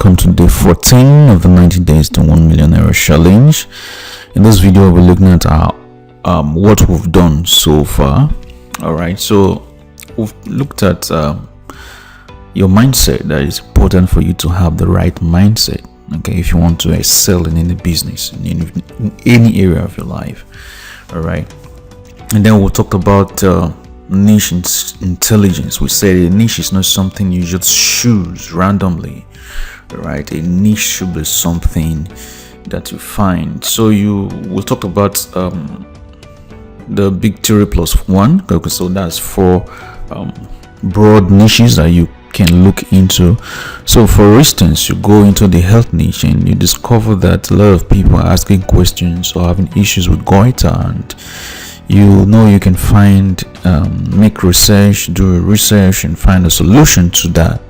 welcome to day 14 of the 90 days to 1 million Naira challenge. In this video, we're looking at our what we've done so far. All right, so we've looked at your mindset. That is important for you to have the right mindset, okay, if you want to excel in any business, in any area of your life. All right, and then we'll talk about niche intelligence. We said a niche is not something you just choose randomly, right? A niche should be something that you find. So we'll talk about the big 3 plus 1. Okay, so that's 4 broad niches that you can look into. So for instance, you go into the health niche and you discover that a lot of people are asking questions or having issues with goiter, and you can find make research, do research, and find a solution to that.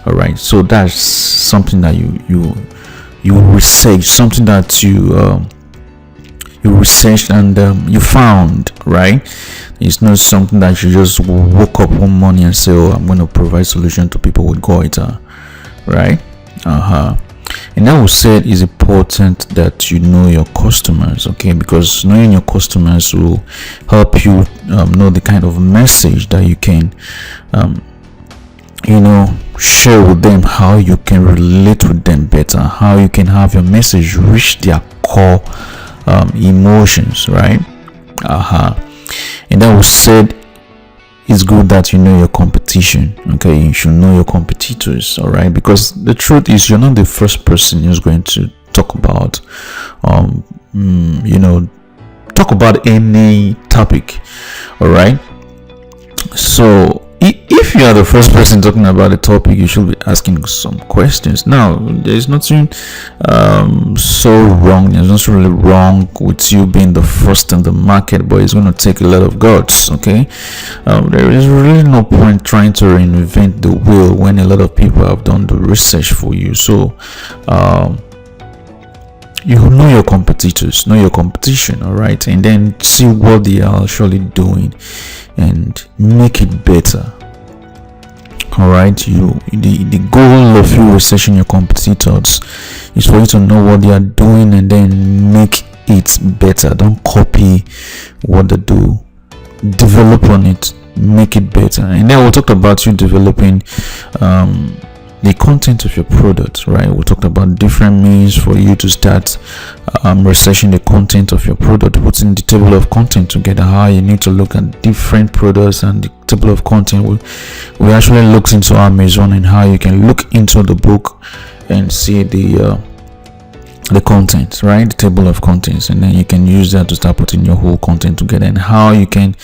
All right, so that's something that you research, something that you researched and you found, right? It's not something that you just woke up one morning and say, oh, I'm going to provide solution to people with goiter, right? And that was said is important that you know your customers, okay? Because knowing your customers will help you know the kind of message that you can, share with them, how you can relate with them better, how you can have your message reach their core emotions, right? And that was said it's good that you know your competition, okay? You should know your competitors, all right? Because the truth is, you're not the first person who's going to talk about talk about any topic, all right? So if you are the first person talking about a topic, you should be asking some questions. Now, there's nothing so wrong. There's nothing really wrong with you being the first in the market, but it's going to take a lot of guts, okay? There is really no point trying to reinvent the wheel when a lot of people have done the research for you. So you know your competitors, know your competition, all right? And then see what they are actually doing and make it better. All right, the goal of you researching your competitors is for you to know what they are doing and then make it better. Don't copy what they do, develop on it, make it better. And then we'll talk about you developing the content of your product, right? We talked about different means for you to start researching the content of your product, putting the table of content together, how you need to look at different products and the table of content. We actually looked into Amazon and how you can look into the book and see the content, right? The table of contents, and then you can use that to start putting your whole content together, and how you can,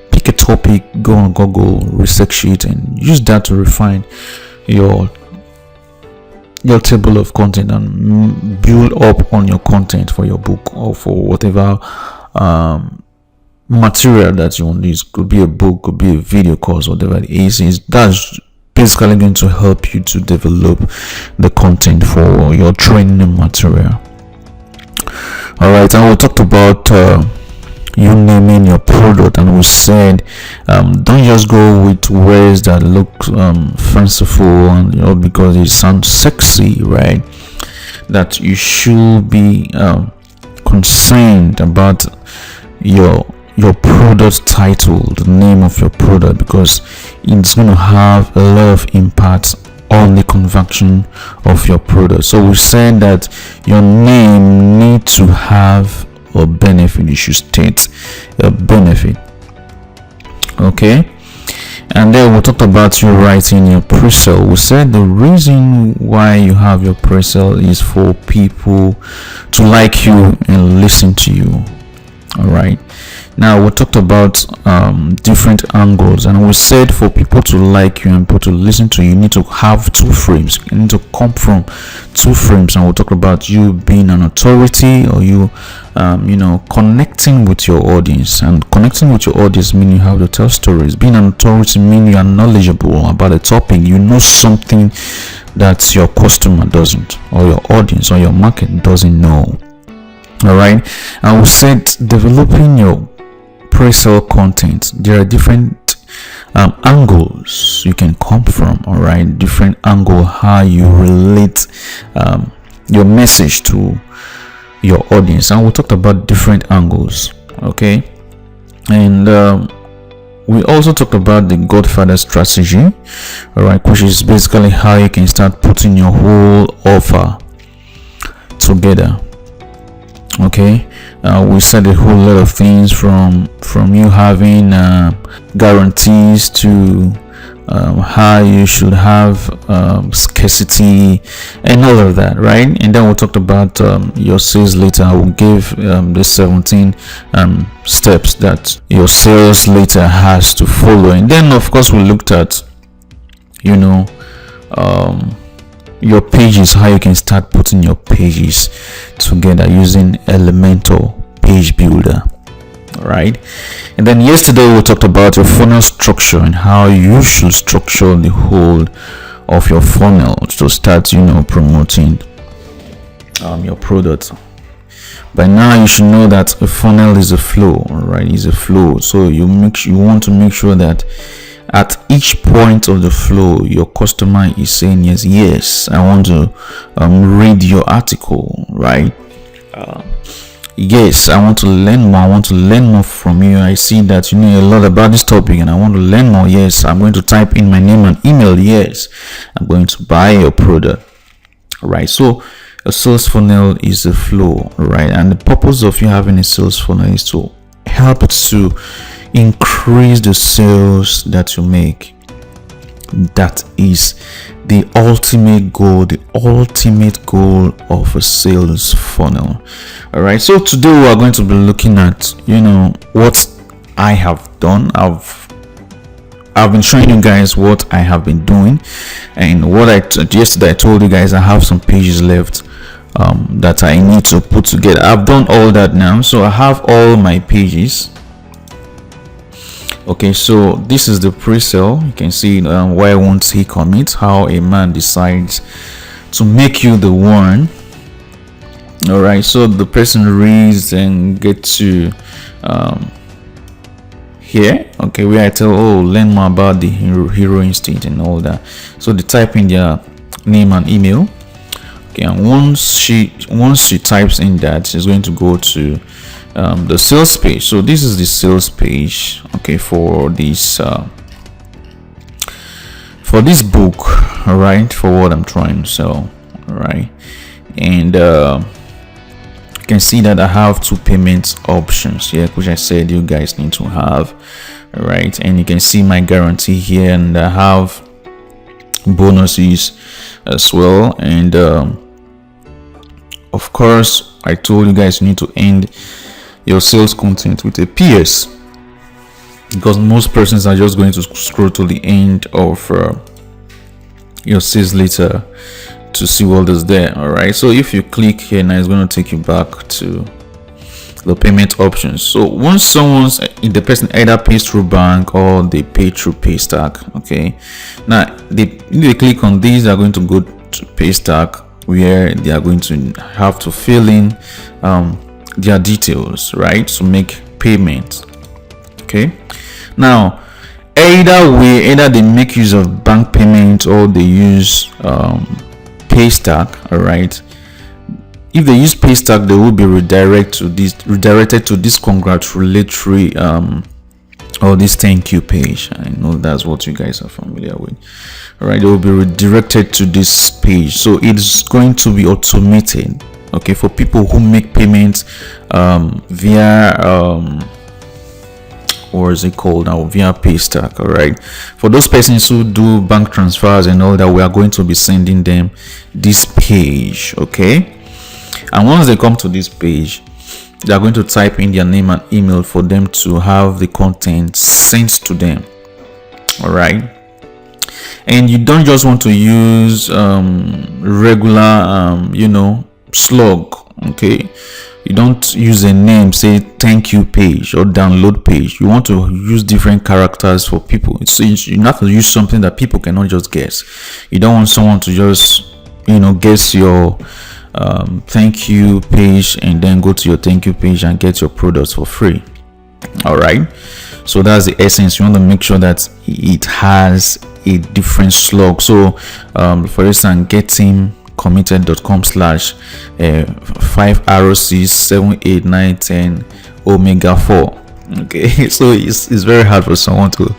pick a topic, go on Google, research it, and use that to refine your table of content and build up on your content for your book or for whatever material that you want to use. Could be a book, could be a video course, whatever it is. That's basically going to help you to develop the content for your training material. All right, and we talked about you naming your product, and we said don't just go with words that look fanciful and because it sounds sexy, right? That you should be concerned about your product title, the name of your product, because it's going to have a lot of impact on the conversion of your product. So we said that your name needs to have a benefit. You should state a benefit, okay? And then we talked about you writing your pre-sale. We said the reason why you have your pre-sale is for people to like you and listen to you. All right, now we talked about different angles, and we said for people to like you and people to listen to you, you need to have 2 frames. You need to come from 2 frames, and we'll talk about you being an authority, or you connecting with your audience. And connecting with your audience means you have to tell stories. Being an authority means you are knowledgeable about a topic. You know something that your customer doesn't, or your audience or your market doesn't know. All right, and we said developing your pre-sale content. There are different angles you can come from. All right, different angle how you relate your message to your audience, and we talked about different angles. Okay, and we also talked about the Godfather strategy, all right, which is basically how you can start putting your whole offer together. Okay, we said a whole lot of things from you having guarantees to how you should have scarcity and all of that, right? And then we talked about your sales letter. I will give the 17 steps that your sales letter has to follow. And then of course we looked at your pages, how you can start putting your pages together using Elementor Page Builder. All right, and then yesterday we talked about your funnel structure and how you should structure the whole of your funnel to start promoting your product. By now you should know that a funnel is a flow. All right, is a flow. So you want to make sure that at each point of the flow your customer is saying yes, I want to read your article, right? Yes, I want to learn more. I want to learn more from you. I see that you know a lot about this topic and I want to learn more. Yes, I'm going to type in my name and email. Yes, I'm going to buy your product. All right, so a sales funnel is a flow, right? And the purpose of you having a sales funnel is to help to increase the sales that you make. That is the ultimate goal of a sales funnel. All right, so today we are going to be looking at what I have done. I've been showing you guys what I have been doing, and what yesterday I told you guys I have some pages left that I need to put together. I've done all that now, so I have all my pages. Okay, so this is the pre-sale. You can see why won't he commit, how a man decides to make you the one. All right, so the person reads and get to here, okay, where I tell learn more about the hero instinct and all that. So they type in their name and email. Okay, and once she types in that, she's going to go to the sales page. So this is the sales page, okay, for this book, all right, for what I'm trying to sell. All right, and you can see that I have two payment options here, which I said you guys need to have. All right, and you can see my guarantee here, and I have bonuses as well. And of course I told you guys you need to end your sales content with a PS, because most persons are just going to scroll to the end of your sales letter to see what is there. All right, so if you click here now, it's going to take you back to the payment options. So once the person either pays through bank or they pay through Paystack. Okay, now they click on these, they are going to go to Paystack, where they are going to have to fill in their details, right, to make payment. Okay, now either they make use of bank payment or they use Paystack. All right, if they use Paystack, they will be redirected to this congratulatory or this thank you page. I know that's what you guys are familiar with. All right, they will be redirected to this page, so it's going to be automated, okay, for people who make payments via or is it called now, via Paystack. All right, for those persons who do bank transfers and all that, we are going to be sending them this page. Okay, and once they come to this page, they are going to type in their name and email for them to have the content sent to them. All right, and you don't just want to use regular slug. Okay, you don't use a name, say thank you page or download page. You want to use different characters for people. So you have to use something that people cannot just guess. You don't want someone to just guess your thank you page and then go to your thank you page and get your products for free. All right, So that's the essence. You want to make sure that it has a different slug. So for instance, getting committed.com/5ROC7891 omega 4. Okay, so it's very hard for someone to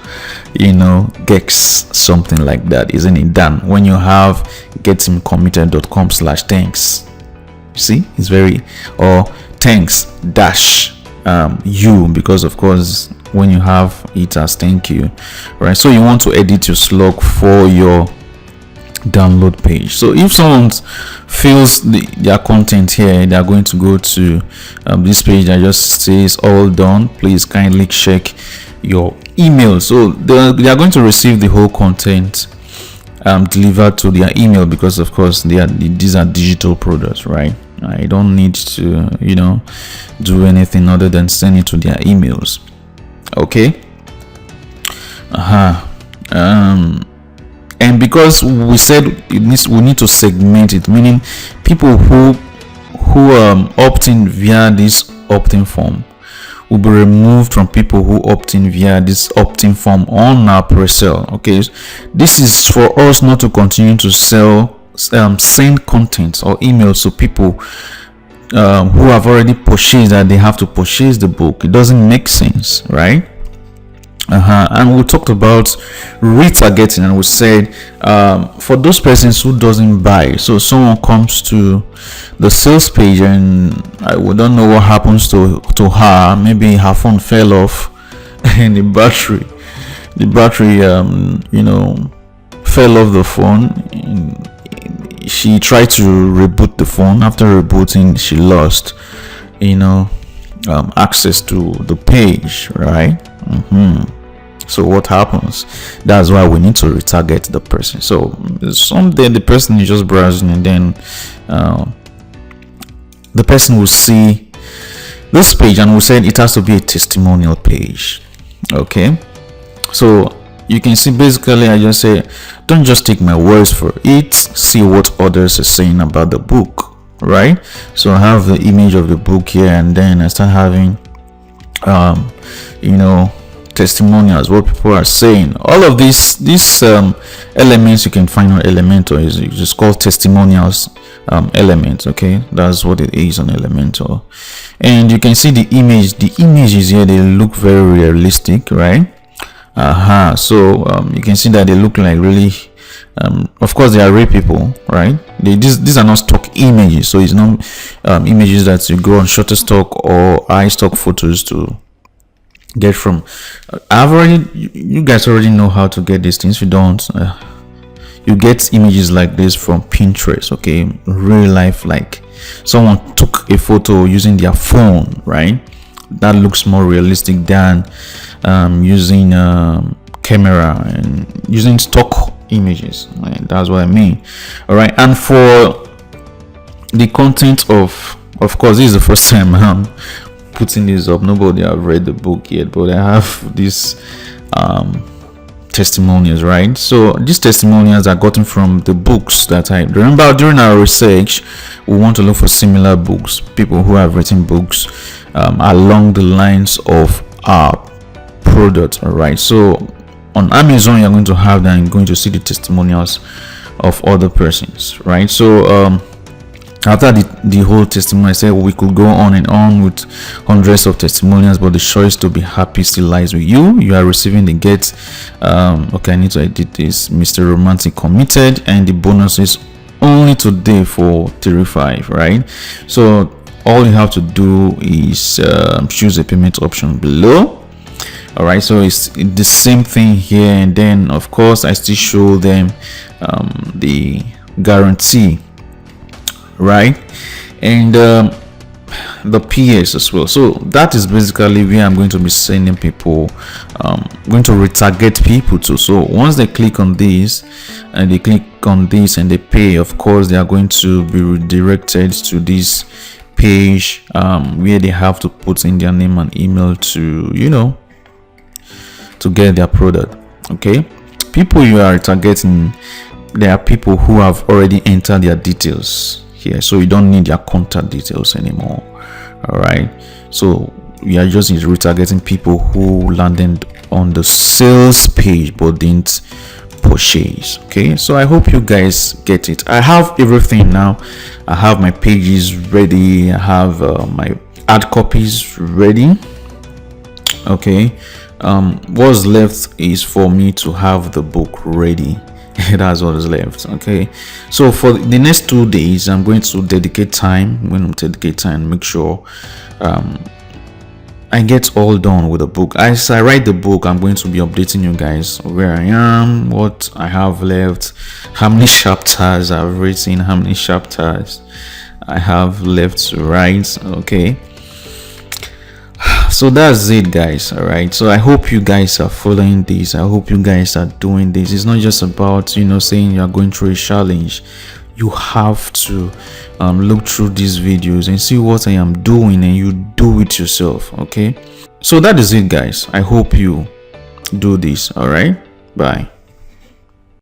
guess something like that, isn't it? Done when you have gettingcommitted.com/thanks. See, it's very, or thanks dash you, because of course when you have it as thank you, right? So you want to edit your slug for your download page. So if someone feels their content here, they are going to go to this page that just says all done. Please kindly check your email. So they are going to receive the whole content delivered to their email, because of course these are digital products, right? I don't need to do anything other than send it to their emails. Okay. And because we said we need to segment it, meaning people who opt in via this opt-in form will be removed from people who opt in via this opt-in form on our pre-sale. Okay, this is for us not to continue to send content or emails to people who have already purchased, that they have to purchase the book. It doesn't make sense, right? And we talked about retargeting, and we said for those persons who doesn't buy, so someone comes to the sales page and we don't know what happens to her. Maybe her phone fell off and the battery fell off the phone. She tried to reboot the phone. After rebooting, she lost access to the page, right? So what happens? That's why we need to retarget the person. So someday the person is just browsing, and then the person will see this page, and we said it has to be a testimonial page. Okay, so you can see basically I just say, don't just take my words for it, see what others are saying about the book, right? So I have the image of the book here, and then I start having testimonials, what people are saying. All of these elements you can find on Elementor. Is just called testimonials elements. Okay, that's what it is on Elementor. And you can see the images here, they look very realistic, right? So you can see that they look like really of course they are real people, right? These are not stock images, so it's not images that you go on Shutterstock or iStock photos to get from. You guys already know how to get these things. If you don't, you get images like this from Pinterest. Okay, real life, like someone took a photo using their phone, right? That looks more realistic than using camera and using stock images, right? That's what I mean. All right, and for the content of course, this is the first time I'm putting this up. Nobody have read the book yet, but I have these testimonials, right? So these testimonials are gotten from the books that I remember during our research. We want to look for similar books, people who have written books along the lines of our product. All right, so on Amazon you're going to have that, and you're going to see the testimonials of other persons, right? So after the whole testimony, I said we could go on and on with hundreds of testimonials, but the choice to be happy still lies with you. You are receiving the get. Okay, I need to edit this. Mr. Romantic committed, and the bonus is only today for 35, right? So all you have to do is choose a payment option below. All right, so it's the same thing here, and then of course I still show them the guarantee, right? And the PS as well. So that is basically where I'm going to be sending people, going to retarget people to. So once they click on this and they pay, of course they are going to be redirected to this page where they have to put in their name and email to to get their product. Okay, people you are targeting, there are people who have already entered their details here, so you don't need their contact details anymore. All right, so we are just retargeting people who landed on the sales page but didn't purchase. Okay, so I hope you guys get it. I have everything now. I have my pages ready. I have my ad copies ready. Okay, what's left is for me to have the book ready. That's what is left. Okay, so for the next 2 days I'm going to dedicate time. Make sure I get all done with the book. As I write the book, I'm going to be updating you guys where I am, what I have left, how many chapters I've written, how many chapters I have left to write. Okay, so that's it, guys. All right, so I hope you guys are following this. I hope you guys are doing this. It's not just about saying you're going through a challenge. You have to look through these videos and see what I am doing, and you do it yourself. Okay, so that is it, guys. I hope you do this. All right, bye.